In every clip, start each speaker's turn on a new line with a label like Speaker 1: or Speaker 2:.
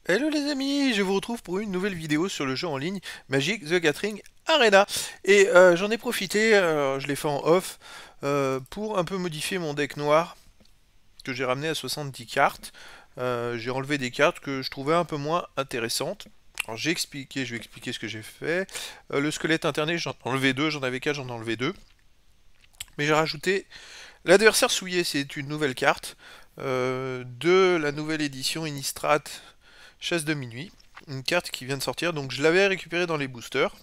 Speaker 1: Hello les amis, je vous retrouve pour une nouvelle vidéo sur le jeu en ligne Magic the Gathering Arena. Et j'en ai profité, je l'ai fait en off, pour un peu modifier mon deck noir que j'ai ramené à 70 cartes. J'ai enlevé des cartes que je trouvais un peu moins intéressantes. Alors je vais expliquer ce que j'ai fait. Le squelette interné, j'en ai enlevé deux, j'en avais quatre, j'en ai enlevé deux. Mais j'ai rajouté l'adversaire souillé, c'est une nouvelle carte de la nouvelle édition Innistrad Chasse de minuit, une carte qui vient de sortir, donc je l'avais récupérée dans les boosters,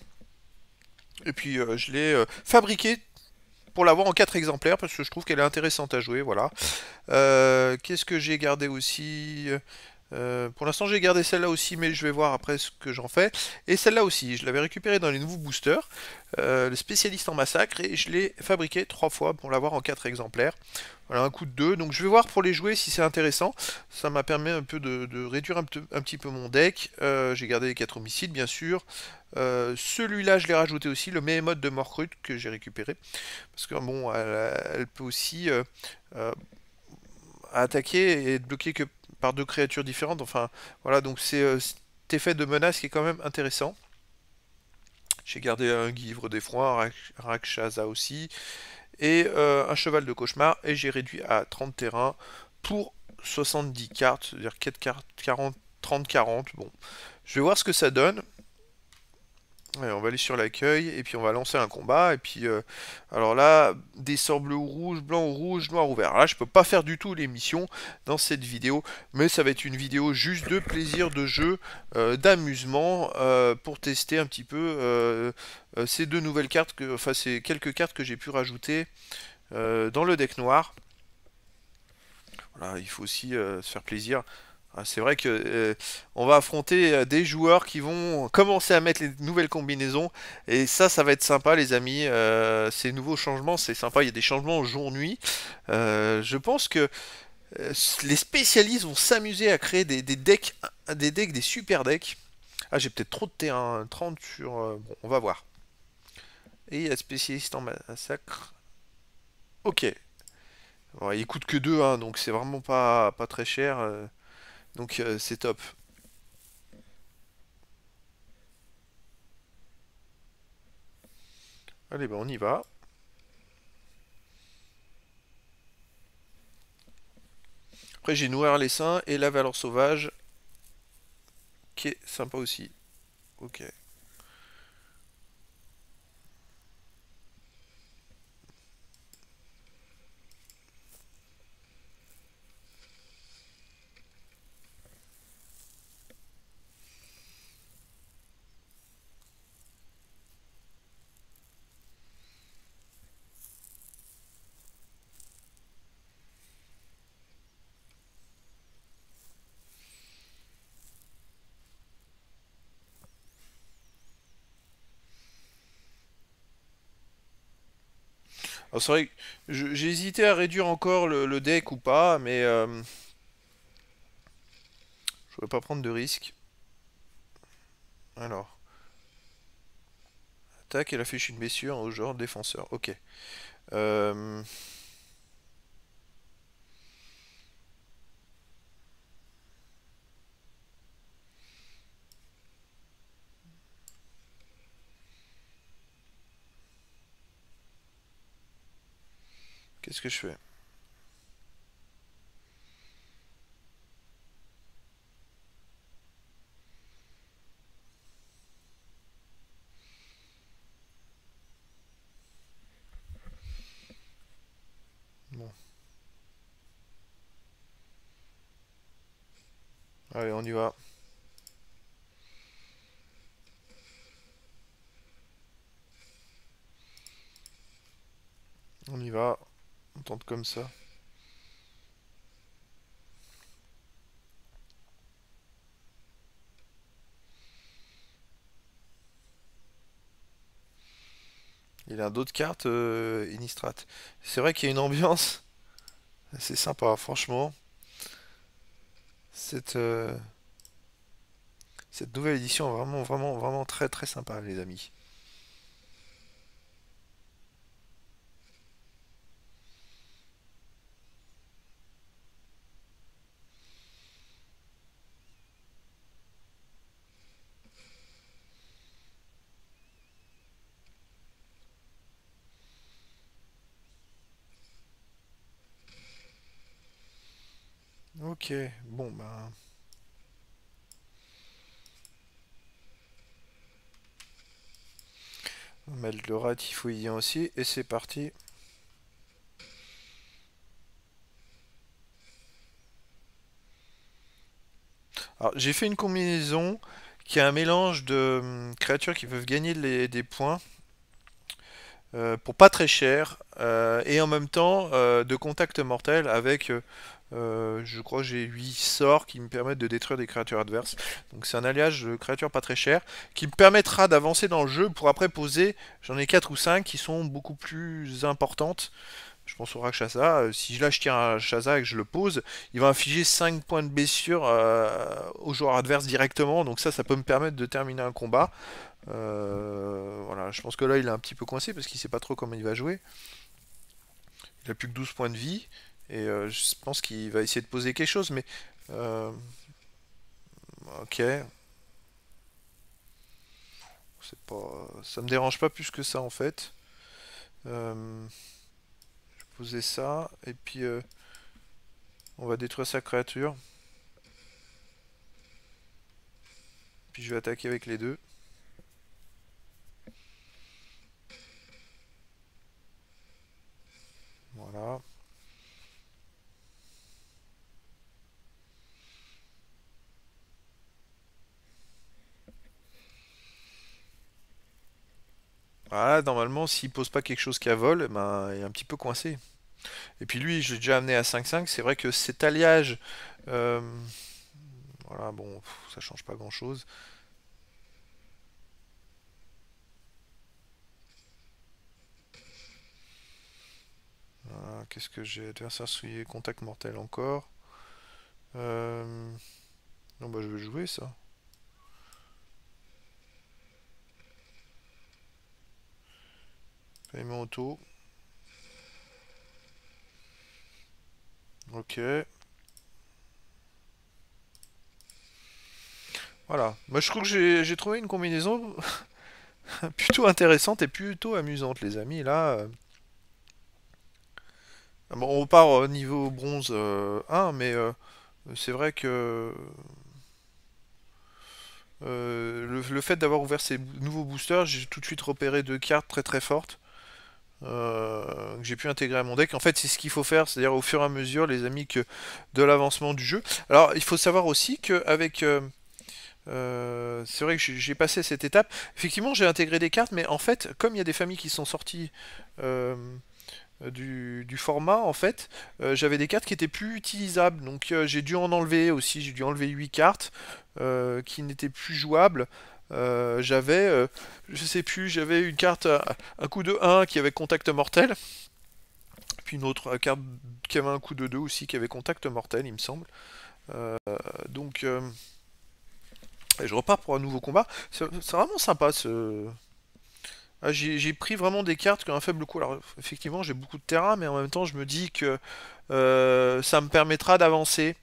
Speaker 1: et puis je l'ai fabriquée pour l'avoir en 4 exemplaires, parce que je trouve qu'elle est intéressante à jouer, voilà. Qu'est-ce que j'ai gardé aussi? Pour l'instant j'ai gardé celle-là aussi, mais je vais voir après ce que j'en fais. Et celle-là aussi, je l'avais récupérée dans les nouveaux boosters, le spécialiste en massacre, et je l'ai fabriqué 3 fois pour l'avoir en 4 exemplaires. Voilà, un coup de 2. Donc je vais voir pour les jouer si c'est intéressant. Ça m'a permis un peu de réduire un petit peu mon deck. J'ai gardé les 4 homicides, bien sûr. Celui-là, je l'ai rajouté aussi, le mode de Morkrut que j'ai récupéré. Parce que bon, elle peut aussi attaquer et être bloquée que par deux créatures différentes. Enfin, voilà, donc c'est cet effet de menace qui est quand même intéressant. J'ai gardé un Guivre d'effroi, un Rakshasa aussi, et un cheval de cauchemar, et j'ai réduit à 30 terrains pour 70 cartes, c'est-à-dire 4 cartes, 40, 30-40. Bon, je vais voir ce que ça donne. Allez, on va aller sur l'accueil, et puis on va lancer un combat, et puis alors là, des sorts bleus ou rouges, blanc ou rouge, noir ou vert. Alors là, je peux pas faire du tout les missions dans cette vidéo, mais ça va être une vidéo juste de plaisir de jeu, d'amusement, pour tester un petit peu ces deux nouvelles cartes, enfin ces quelques cartes que j'ai pu rajouter dans le deck noir. Voilà, il faut aussi se faire plaisir. Ah, c'est vrai que on va affronter des joueurs qui vont commencer à mettre les nouvelles combinaisons et ça va être sympa les amis. Ces nouveaux changements, c'est sympa. Il y a des changements jour-nuit. Je pense que les spécialistes vont s'amuser à créer des super decks. Ah, j'ai peut-être trop de terrain, 30 sur. Bon, on va voir. Et il y a spécialiste en massacre. Ok. Bon, il coûte que 2, hein, donc c'est vraiment pas très cher. Donc c'est top. Allez, ben on y va. Après, j'ai Nourrir les Saints et La Valeur Sauvage, qui est sympa aussi. Ok. Alors, c'est vrai que j'ai hésité à réduire encore le deck ou pas, mais je voudrais pas prendre de risques. Alors, attaque, elle affiche une blessure au genre défenseur. Ok. Euh, Qu'est-ce que je fais? Bon, allez, on y va. On y va. On tente comme ça. Il a d'autres cartes, Innistrad. C'est vrai qu'il y a une ambiance. C'est sympa, franchement. Cette, euh, cette nouvelle édition est vraiment, vraiment, vraiment très, très sympa, les amis. Ok, bon ben, on va mettre le rat typhoïdien aussi, et c'est parti. Alors, j'ai fait une combinaison qui est un mélange de créatures qui peuvent gagner des points pour pas très cher et en même temps de contact mortel avec je crois que j'ai 8 sorts qui me permettent de détruire des créatures adverses. Donc c'est un alliage de créatures pas très chères qui me permettra d'avancer dans le jeu pour après poser, j'en ai 4 ou 5 qui sont beaucoup plus importantes. Je pense au Rakshasa. Si je lâche tire un Rakshasa et que je le pose, il va infliger 5 points de blessure au joueur adverse directement. Donc ça peut me permettre de terminer un combat. Voilà, je pense que là il est un petit peu coincé parce qu'il sait pas trop comment il va jouer. Il a plus que 12 points de vie. Et je pense qu'il va essayer de poser quelque chose. Mais euh, ok, c'est pas, ça me dérange pas plus que ça en fait. Euh, je vais poser ça et puis on va détruire sa créature. Puis je vais attaquer avec les deux. Voilà. Voilà, normalement, s'il pose pas quelque chose qui a vol, ben, il est un petit peu coincé. Et puis lui, je l'ai déjà amené à 5-5. C'est vrai que cet alliage, euh, voilà, bon, ça change pas grand-chose. Voilà, qu'est-ce que j'ai? Adversaire souillé, contact mortel encore. Euh, Non, bah je vais jouer ça. Paiement auto. Ok. Voilà. Moi, je trouve que j'ai trouvé une combinaison plutôt intéressante et plutôt amusante, les amis. Là, bon, on part au niveau bronze 1, mais c'est vrai que le fait d'avoir ouvert ces nouveaux boosters, j'ai tout de suite repéré deux cartes très très fortes que j'ai pu intégrer à mon deck. En fait, c'est ce qu'il faut faire, c'est-à-dire au fur et à mesure, les amis, que de l'avancement du jeu. Alors, il faut savoir aussi qu'avec c'est vrai que j'ai passé cette étape. Effectivement, j'ai intégré des cartes, mais en fait, comme il y a des familles qui sont sorties euh, du format, en fait, j'avais des cartes qui étaient plus utilisables. Donc j'ai dû en enlever aussi. J'ai dû enlever 8 cartes qui n'étaient plus jouables. J'avais, je sais plus, j'avais une carte, un coup de 1 qui avait contact mortel, puis une autre carte qui avait un coup de 2 aussi qui avait contact mortel, il me semble. Donc, et je repars pour un nouveau combat. C'est vraiment sympa ce. Ah, j'ai pris vraiment des cartes qui ont un faible coût. Alors, effectivement, j'ai beaucoup de terrain, mais en même temps, je me dis que ça me permettra d'avancer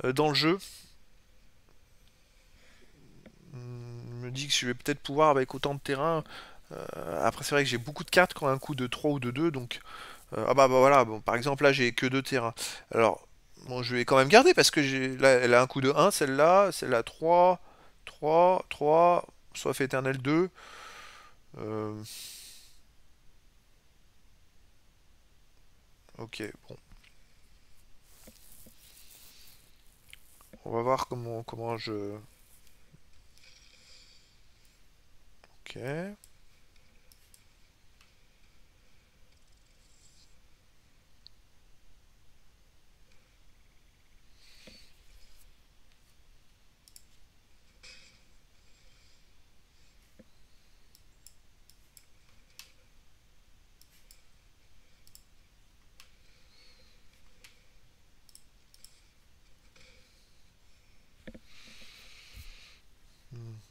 Speaker 1: dans le jeu. Je me dis que je vais peut-être pouvoir, avec autant de terrain. Après, c'est vrai que j'ai beaucoup de cartes qui ont un coût de 3 ou de 2, donc. Ah bah voilà, bon, par exemple, là, j'ai que 2 terrains. Alors, bon, je vais quand même garder parce que là, elle a un coût de 1, celle-là 3, 3, 3, soif éternel 2. Euh, ok, bon. On va voir comment je. Ok.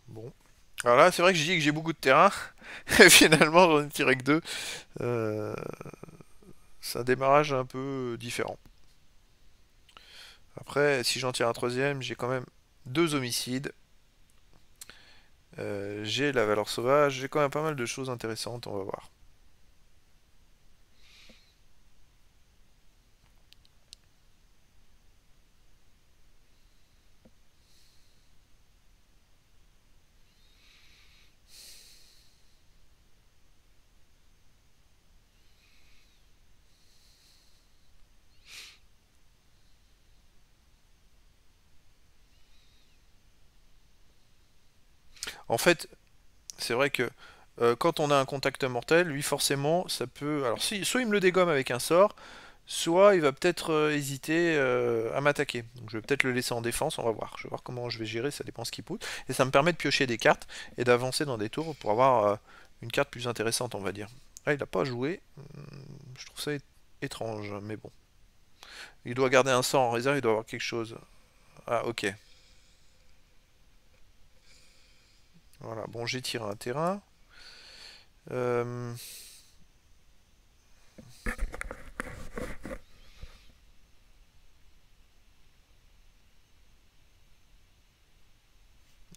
Speaker 1: Bon. Alors là, c'est vrai que j'ai dit que j'ai beaucoup de terrain. Et finalement, j'en ai tiré que deux. Euh, c'est un démarrage un peu différent. Après, si j'en tire un troisième, j'ai quand même deux homicides. J'ai la valeur sauvage. J'ai quand même pas mal de choses intéressantes. On va voir. En fait, c'est vrai que quand on a un contact mortel, lui forcément, ça peut. Alors si, soit il me le dégomme avec un sort, soit il va peut-être hésiter à m'attaquer. Donc je vais peut-être le laisser en défense, on va voir. Je vais voir comment je vais gérer, ça dépend ce qu'il pousse. Et ça me permet de piocher des cartes et d'avancer dans des tours pour avoir une carte plus intéressante, on va dire. Ah, il n'a pas joué. Je trouve ça étrange, mais bon. Il doit garder un sort en réserve, il doit avoir quelque chose. Ah, ok. Voilà, bon, j'ai tiré un terrain. Euh,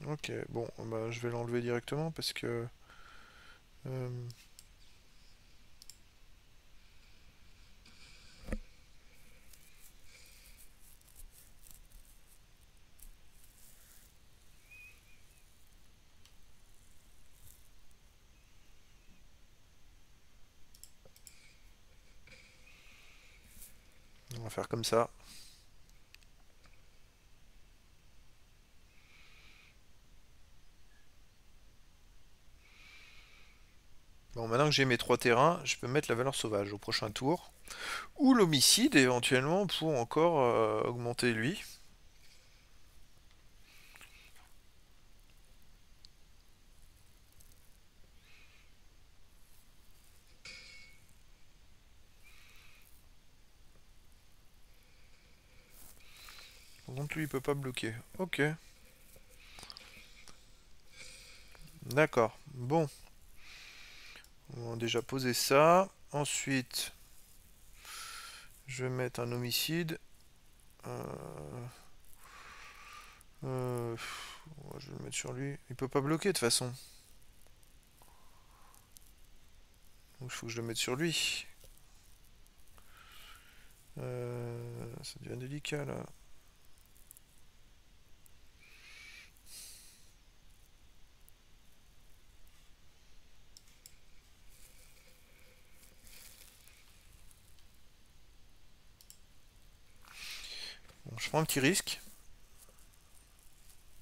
Speaker 1: ok, bon, bah, je vais l'enlever directement parce que euh, on va faire comme ça. Bon, maintenant que j'ai mes trois terrains, je peux mettre la valeur sauvage au prochain tour. Ou l'homicide éventuellement pour encore augmenter lui. Par contre lui il peut pas bloquer. Ok, d'accord. Bon, on va déjà poser ça. Ensuite, je vais mettre un homicide. Euh, je vais le mettre sur lui. Il peut pas bloquer de toute façon. Donc il faut que je le mette sur lui. Ça devient délicat là. Bon, je prends un petit risque.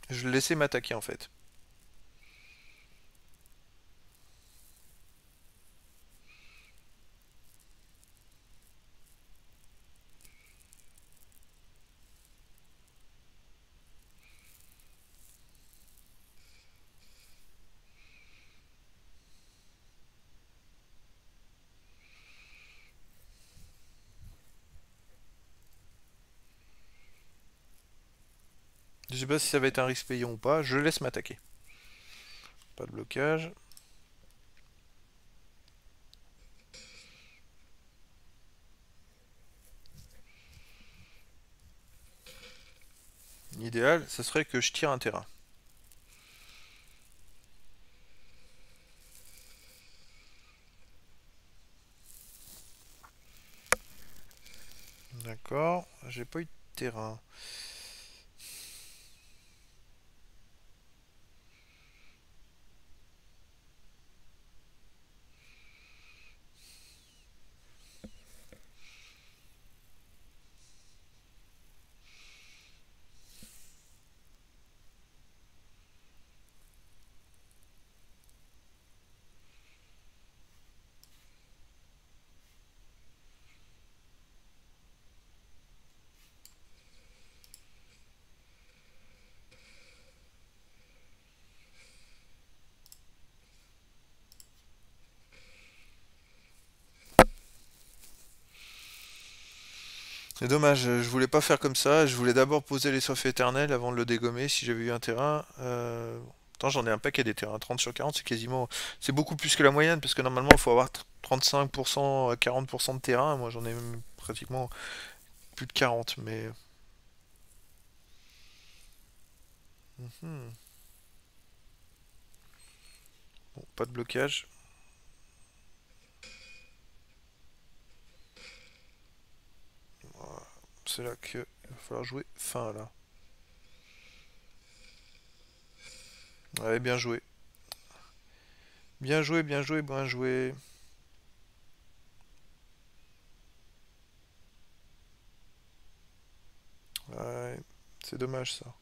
Speaker 1: Je vais le laisser m'attaquer en fait. Je sais pas si ça va être un risque payant ou pas. Je le laisse m'attaquer. Pas de blocage. L'idéal, ça serait que je tire un terrain. D'accord. J'ai pas eu de terrain. C'est dommage, je voulais pas faire comme ça. Je voulais d'abord poser les soifs éternels avant de le dégommer si j'avais eu un terrain. Pourtant, j'en ai un paquet des terrains. 30 sur 40, c'est quasiment. C'est beaucoup plus que la moyenne parce que normalement, il faut avoir 35% à 40% de terrain. Moi, j'en ai même pratiquement plus de 40. Mais. Mhm. Bon, pas de blocage. Voilà. C'est là qu'il va falloir jouer fin là. Ouais, bien joué. Bien joué, bien joué, bien joué. Ouais, c'est dommage ça.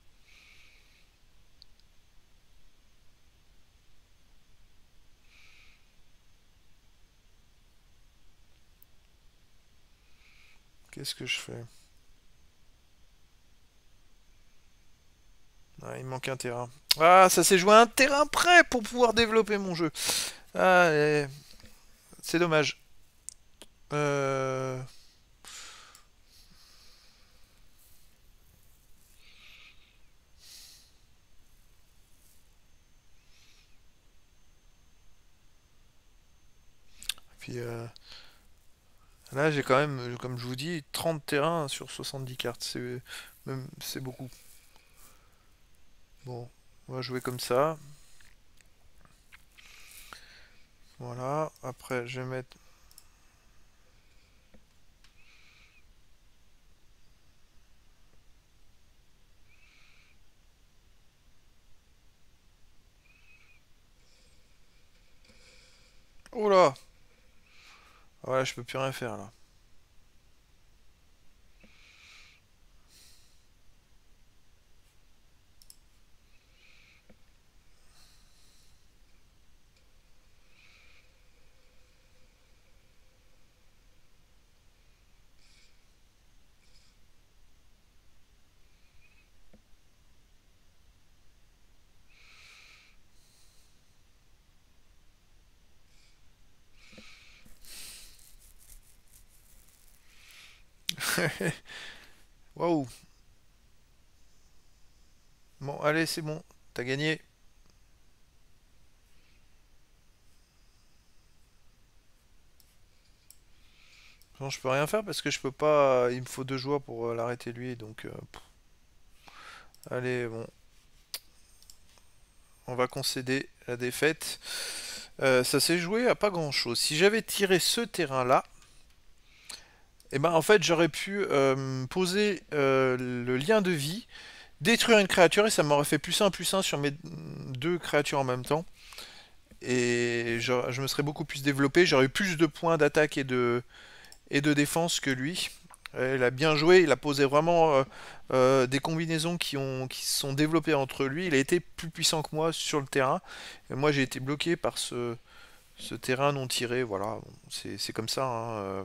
Speaker 1: Qu'est-ce que je fais? Ah, il me manque un terrain. Ah, ça s'est joué à un terrain près pour pouvoir développer mon jeu. Ah, c'est dommage. Euh, Puis là, j'ai quand même, comme je vous dis, 30 terrains sur 70 cartes. C'est beaucoup. Bon, on va jouer comme ça. Voilà. Après, je vais mettre. Oh là! Voilà, je peux plus rien faire là. Waouh! Bon, allez, c'est bon. T'as gagné. Non, je peux rien faire parce que je peux pas. Il me faut 2 joueurs pour l'arrêter lui. Donc, allez, bon, on va concéder la défaite. Ça s'est joué à pas grand-chose. Si j'avais tiré ce terrain-là, et ben en fait j'aurais pu poser le lien de vie, détruire une créature et ça m'aurait fait plus un sur mes 2 créatures en même temps. Et je me serais beaucoup plus développé. J'aurais eu plus de points d'attaque et de défense que lui. Il a bien joué, il a posé vraiment des combinaisons qui se sont développées entre lui. Il a été plus puissant que moi sur le terrain. Et moi j'ai été bloqué par ce terrain non tiré. Voilà, bon, c'est comme ça, hein.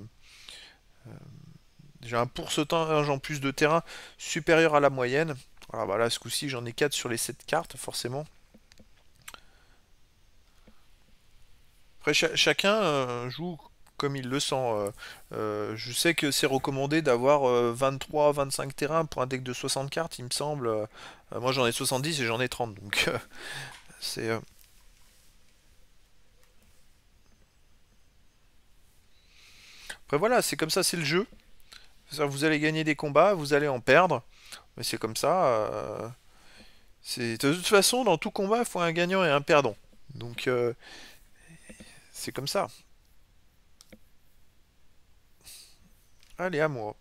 Speaker 1: J'ai un pourcentage en plus de terrain supérieur à la moyenne. Voilà, bah là ce coup-ci j'en ai 4 sur les 7 cartes forcément. Après, chacun joue comme il le sent. Je sais que c'est recommandé d'avoir 23-25 terrains pour un deck de 60 cartes, il me semble. Moi, j'en ai 70 et j'en ai 30, donc c'est. Après, voilà, c'est comme ça, c'est le jeu. Vous allez gagner des combats, vous allez en perdre, mais c'est comme ça. De toute façon, dans tout combat, il faut un gagnant et un perdant. Donc, c'est comme ça. Allez, à moi.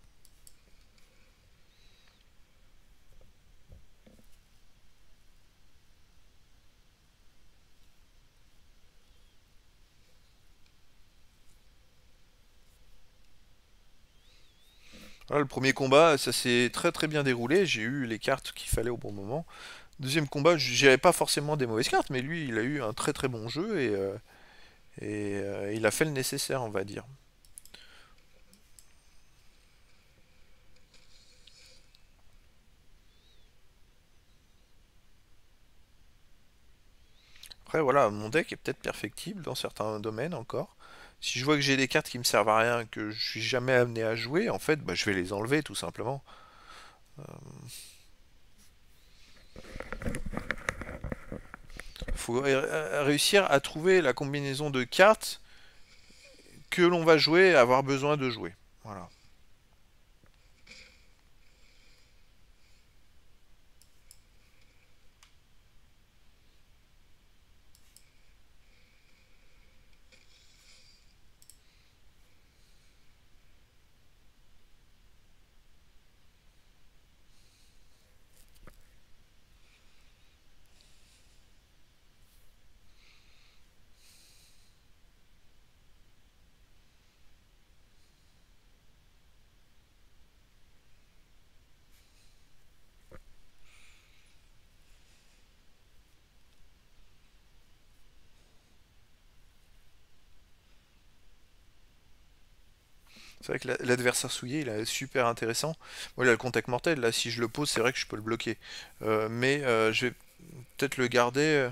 Speaker 1: Voilà, le premier combat, ça s'est très très bien déroulé. J'ai eu les cartes qu'il fallait au bon moment. Deuxième combat, j'avais pas forcément des mauvaises cartes, mais lui, il a eu un très très bon jeu et il a fait le nécessaire, on va dire. Après, voilà, mon deck est peut-être perfectible dans certains domaines encore. Si je vois que j'ai des cartes qui me servent à rien, que je suis jamais amené à jouer, en fait, bah, je vais les enlever tout simplement. Faut réussir à trouver la combinaison de cartes que l'on va jouer et avoir besoin de jouer. Voilà. C'est vrai que l'adversaire souillé, il est super intéressant. Moi, il a le contact mortel. Là, si je le pose, c'est vrai que je peux le bloquer. Mais je vais peut-être le garder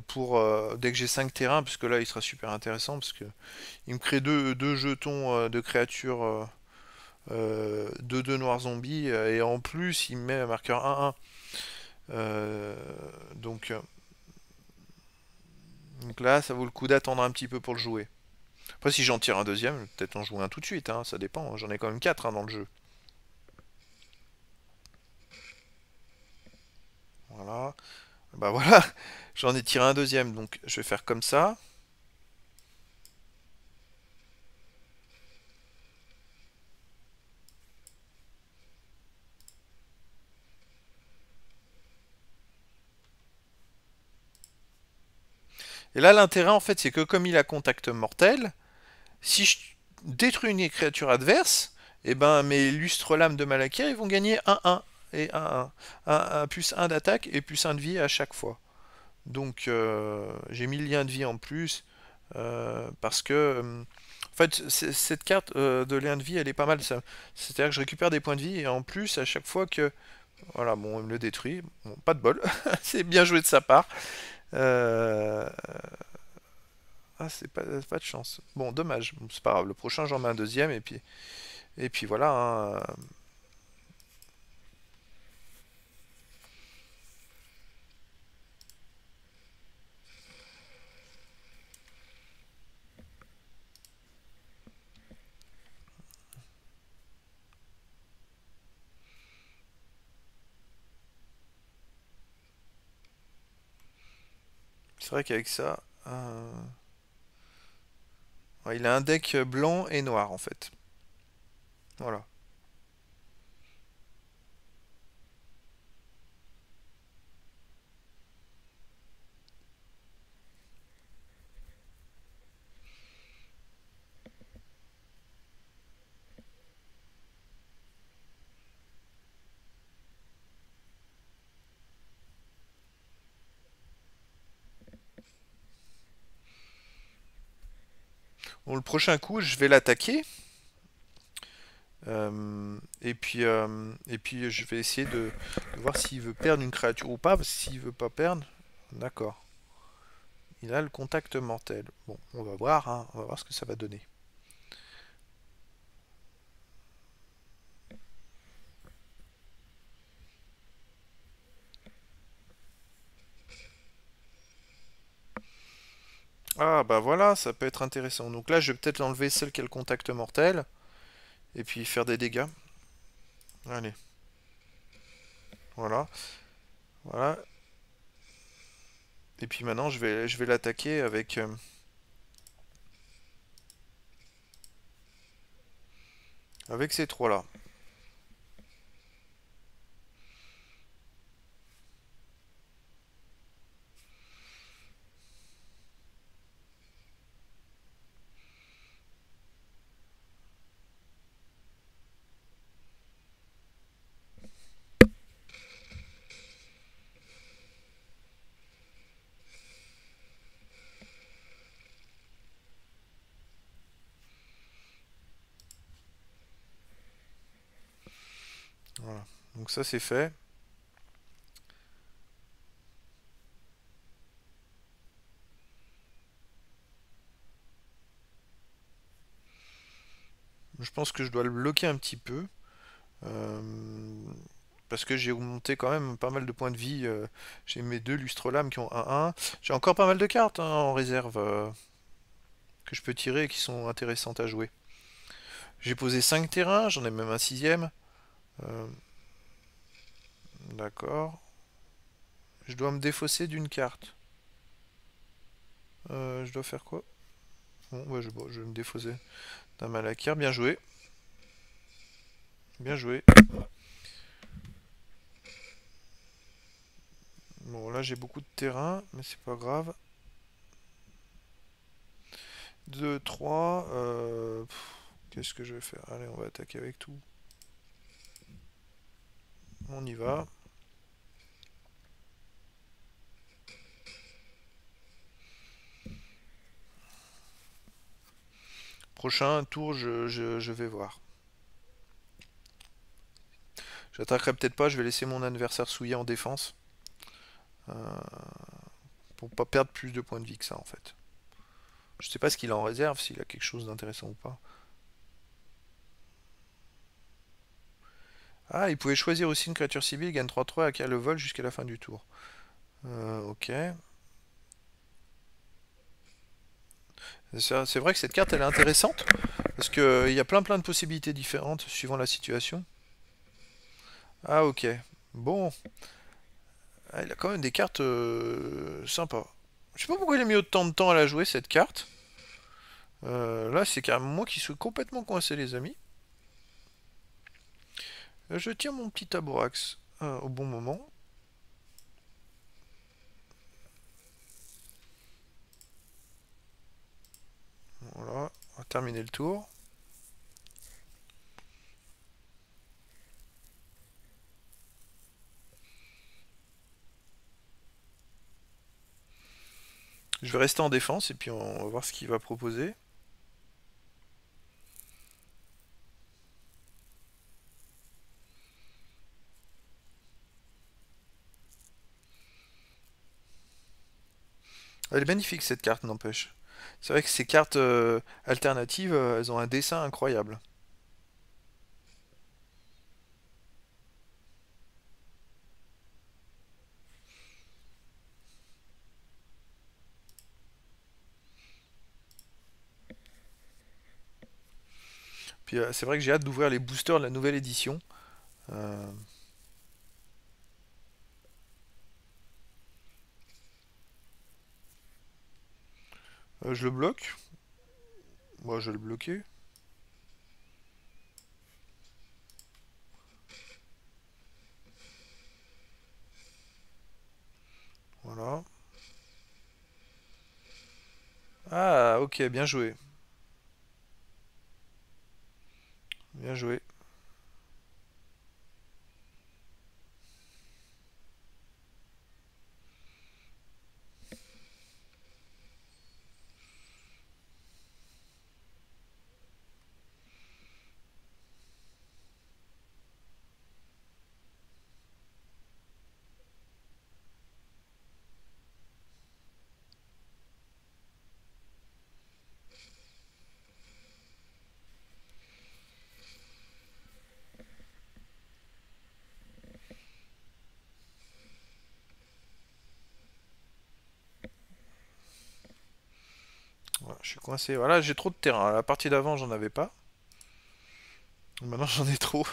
Speaker 1: pour dès que j'ai 5 terrains, parce que là, il sera super intéressant, parce que il me crée deux jetons de créatures 2-2 noirs zombies, et en plus, il me met un marqueur 1-1. Euh, donc, euh, donc là, ça vaut le coup d'attendre un petit peu pour le jouer. Après, si j'en tire un deuxième, je vais peut-être en jouer un tout de suite, hein, ça dépend. J'en ai quand même 4 dans le jeu. Voilà. Bah voilà, j'en ai tiré un deuxième, donc je vais faire comme ça. Et là, l'intérêt, en fait, c'est que comme il a contact mortel, si je détruis une créature adverse, et ben mes lustres lames de Malakir, ils vont gagner 1-1 et 1-1. Plus 1 d'attaque et plus 1 de vie à chaque fois. Donc j'ai mis le lien de vie en plus parce que en fait cette carte de lien de vie elle est pas mal. C'est-à-dire que je récupère des points de vie et en plus à chaque fois que voilà bon il me le détruit, bon, pas de bol, c'est bien joué de sa part. Euh, Ah c'est pas de chance. Bon dommage, bon, c'est pas grave. Le prochain j'en mets un deuxième et puis voilà, hein. C'est vrai qu'avec ça, ouais, il a un deck blanc et noir en fait. Voilà. Bon, le prochain coup, je vais l'attaquer. Et puis je vais essayer de voir s'il veut perdre une créature ou pas. Parce que s'il veut pas perdre, d'accord. Il a le contact mortel. Bon, on va voir, hein, on va voir ce que ça va donner. Ah bah voilà, ça peut être intéressant. Donc là, je vais peut-être l'enlever celle qui a le contact mortel. Et puis faire des dégâts. Allez, voilà. Voilà. Et puis maintenant, je vais l'attaquer avec ces trois-là. Voilà. Donc ça, c'est fait. Je pense que je dois le bloquer un petit peu. Euh, Parce que j'ai augmenté quand même pas mal de points de vie. J'ai mes deux lustres lames qui ont 1-1. J'ai encore pas mal de cartes hein, en réserve que je peux tirer et qui sont intéressantes à jouer. J'ai posé 5 terrains, j'en ai même un sixième. Euh, d'accord. Je dois me défausser d'une carte. Je dois faire quoi? Bon, je vais me défausser d'un Malakir. Bien joué. Bien joué. Bon, là j'ai beaucoup de terrain, mais c'est pas grave. 2, 3. Qu'est-ce que je vais faire? Allez, on va attaquer avec tout. On y va. Prochain tour, je vais voir. J'attaquerai peut-être pas, je vais laisser mon adversaire souiller en défense. euh, pour pas perdre plus de points de vie que ça en fait. Je sais pas ce qu'il a en réserve, s'il a quelque chose d'intéressant ou pas. Ah, il pouvait choisir aussi une créature civile, gagne 3-3 et acquiert le vol jusqu'à la fin du tour. Ok. C'est vrai que cette carte elle est intéressante parce qu'il y a plein de possibilités différentes suivant la situation. Ah ok. Bon. Ah, il a quand même des cartes sympas. Je sais pas pourquoi il a mis autant de temps à la jouer cette carte. Là c'est carrément moi qui suis complètement coincé les amis. Je tiens mon petit taborax au bon moment. Voilà, on va terminer le tour. Je vais rester en défense et puis on va voir ce qu'il va proposer. Elle est magnifique cette carte, n'empêche. C'est vrai que ces cartes alternatives, elles ont un dessin incroyable. Puis c'est vrai que j'ai hâte d'ouvrir les boosters de la nouvelle édition. Euh, je le bloque. Moi, je vais le bloquer. Voilà. Ah, ok, bien joué. Bien joué. Voilà, je suis coincé. Voilà, j'ai trop de terrain. La partie d'avant, j'en avais pas. Maintenant, j'en ai trop.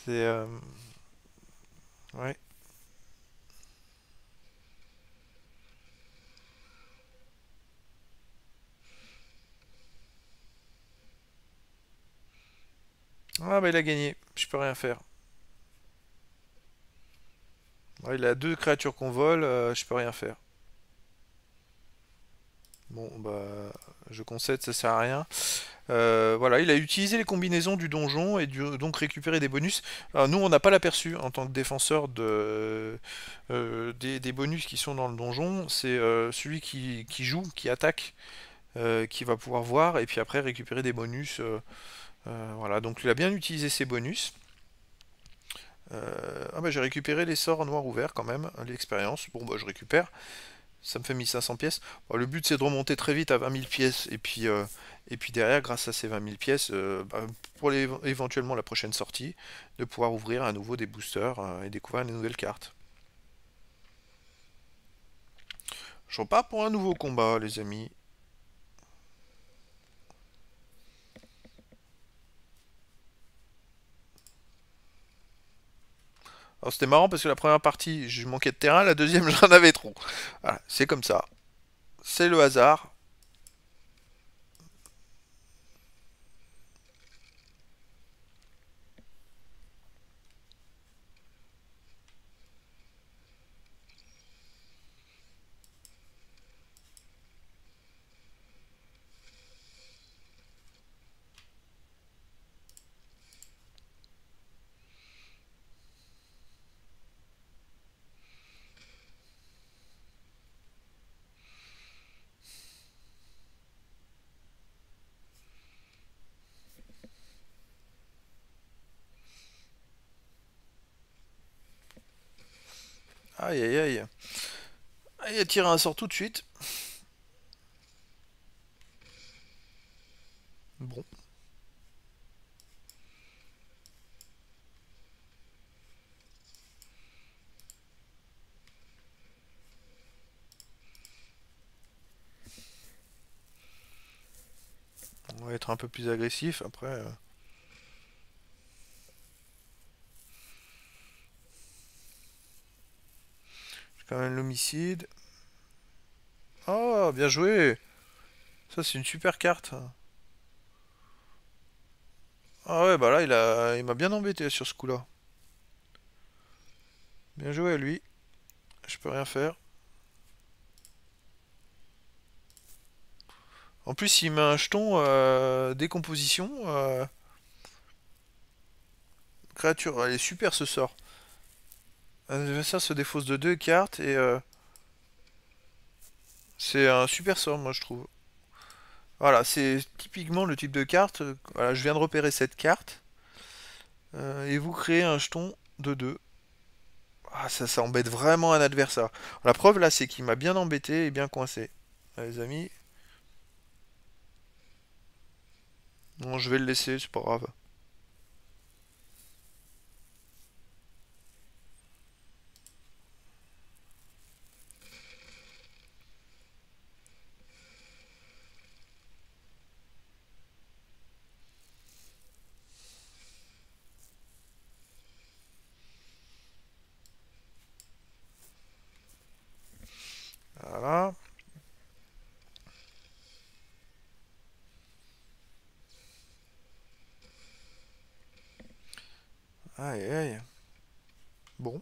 Speaker 1: C'est... ouais. Ah, bah il a gagné. Je peux rien faire. Ouais, il a deux créatures qu'on vole. Je peux rien faire. Bon, bah... Je concède, ça sert à rien. Voilà, il a utilisé les combinaisons du donjon et donc récupéré des bonus. Alors, nous, on n'a pas l'aperçu en tant que défenseur des bonus qui sont dans le donjon. C'est celui qui joue, qui attaque, qui va pouvoir voir et puis après récupérer des bonus. Voilà, donc il a bien utilisé ses bonus. Ah bah j'ai récupéré les sorts noirs ouverts quand même, l'expérience. Bon bah je récupère. Ça me fait 1500 pièces. Bon, le but c'est de remonter très vite à 20 000 pièces et puis derrière, grâce à ces 20 000 pièces, pour éventuellement la prochaine sortie, de pouvoir ouvrir à nouveau des boosters et découvrir des nouvelles cartes. Je repars pour un nouveau combat, les amis. Alors c'était marrant parce que la première partie, je manquais de terrain, la deuxième, j'en avais trop. Voilà, c'est comme ça. C'est le hasard. Aïe aïe aïe. Ah, il a tiré un sort tout de suite. Bon. On va être un peu plus agressif après. J'ai quand même l'homicide. Oh, bien joué. Ça, c'est une super carte. Ah ouais, bah là, il m'a bien embêté sur ce coup-là. Bien joué à lui. Je peux rien faire. En plus, il met un jeton décomposition. Créature, elle est super ce sort. Un adversaire se défausse de deux cartes et c'est un super sort, moi je trouve. Voilà, c'est typiquement le type de carte. Voilà, je viens de repérer cette carte et vous créez un jeton de 2. Ah, ça embête vraiment un adversaire. La preuve là, c'est qu'il m'a bien embêté et bien coincé. Les amis, bon, je vais le laisser, c'est pas grave. Voilà. Aïe aïe. Bon.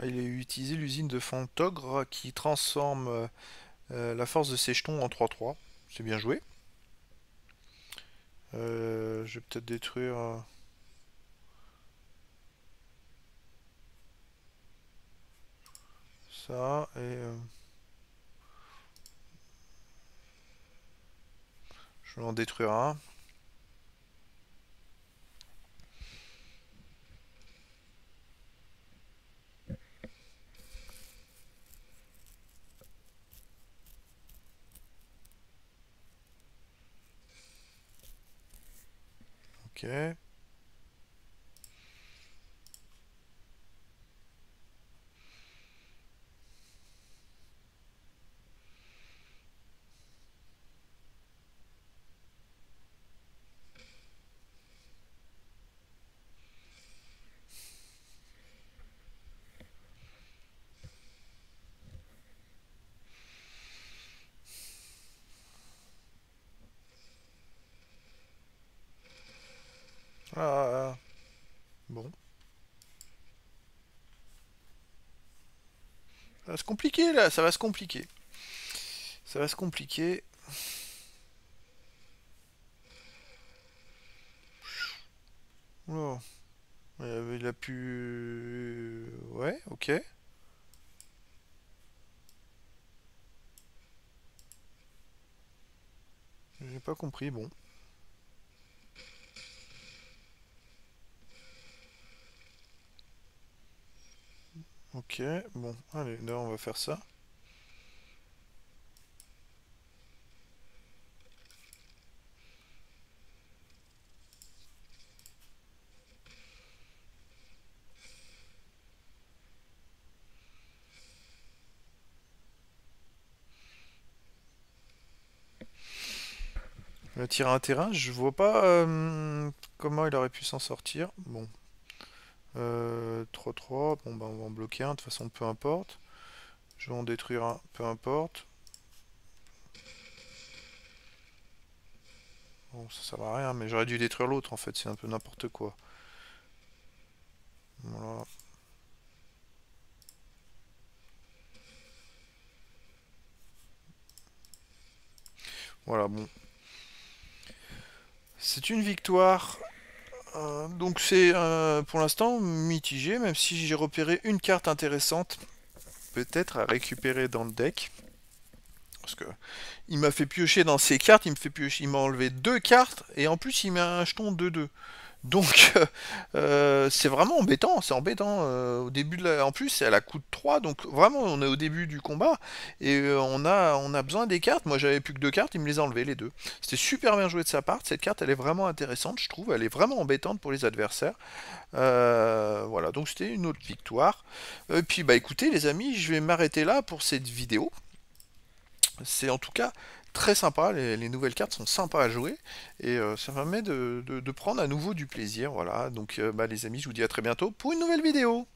Speaker 1: Il a utilisé l'usine de Fantogre qui transforme la force de ses jetons en 3-3. C'est bien joué. Je vais peut-être détruire ça et Je vais en détruire un. Ok. Ah, bon. Ça va se compliquer là, ça va se compliquer. Ça va se compliquer. Oh. Il a pu... Ouais, ok. J'ai pas compris, bon. Ok, bon, allez, là on va faire ça. Il a tiré un terrain, je vois pas comment il aurait pu s'en sortir. Bon, 3-3, bon bah on va en bloquer un, de toute façon peu importe. Je vais en détruire un, peu importe. Bon, ça sert à rien, mais j'aurais dû détruire l'autre en fait, c'est un peu n'importe quoi. Voilà. Voilà, bon. C'est une victoire. Donc c'est pour l'instant mitigé, même si j'ai repéré une carte intéressante, peut-être à récupérer dans le deck. Parce que il m'a fait piocher dans ses cartes, il me fait piocher, il m'a enlevé deux cartes, et en plus il met un jeton 2-2. Donc c'est vraiment embêtant, c'est embêtant. Au début de la... En plus elle a coût de 3, donc vraiment on est au début du combat et on a besoin des cartes. Moi j'avais plus que deux cartes, il me les a enlevées les deux. C'était super bien joué de sa part, cette carte elle est vraiment intéressante je trouve, elle est vraiment embêtante pour les adversaires. Voilà, donc c'était une autre victoire. Et puis bah écoutez les amis, je vais m'arrêter là pour cette vidéo. C'est en tout cas très sympa, les nouvelles cartes sont sympas à jouer et ça permet de prendre à nouveau du plaisir. Voilà, donc bah, les amis, je vous dis à très bientôt pour une nouvelle vidéo.